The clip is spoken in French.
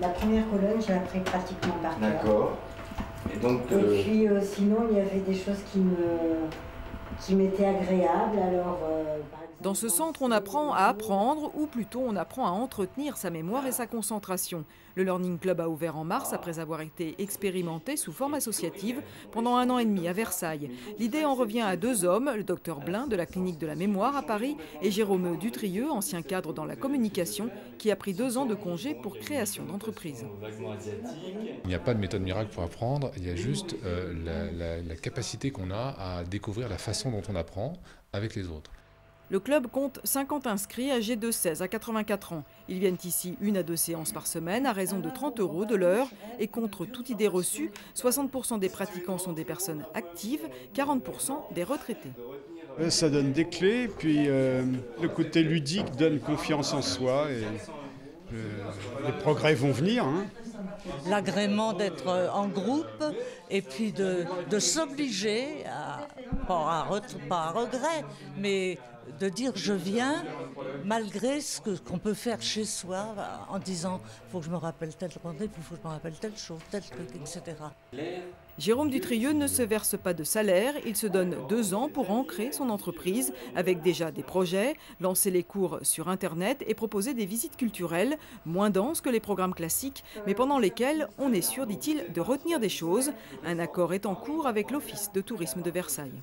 La première colonne, j'ai appris pratiquement par cœur. D'accord. Et donc, et puis sinon, il y avait des choses qui m'étaient agréables. Alors, par exemple, dans ce centre, on apprend à apprendre, ou plutôt on apprend à entretenir sa mémoire et sa concentration. Le Learning Club a ouvert en mars après avoir été expérimenté sous forme associative pendant 1 an et demi à Versailles. L'idée en revient à 2 hommes, le docteur Blin de la clinique de la mémoire à Paris et Jérôme Dutrieux, ancien cadre dans la communication, qui a pris 2 ans de congé pour création d'entreprise. Il n'y a pas de méthode miracle pour apprendre, il y a juste la capacité qu'on a à découvrir la façon dont on apprend avec les autres. Le club compte 50 inscrits âgés de 16 à 84 ans. Ils viennent ici 1 à 2 séances par semaine à raison de 30 € de l'heure. Et contre toute idée reçue, 60% des pratiquants sont des personnes actives, 40% des retraités. Ça donne des clés, puis le côté ludique donne confiance en soi et les progrès vont venir. Hein. L'agrément d'être en groupe et puis de s'obliger, pas à regret, mais de dire je viens malgré ce qu'on peut faire chez soi en disant il faut que je me rappelle tel rendez-vous, il faut que je me rappelle telle chose, tel truc, etc. Jérôme Dutrieux ne se verse pas de salaire, il se donne 2 ans pour ancrer son entreprise avec déjà des projets, lancer les cours sur Internet et proposer des visites culturelles, moins denses que les programmes classiques, mais pendant lesquelles on est sûr, dit-il, de retenir des choses. Un accord est en cours avec l'Office de tourisme de Versailles.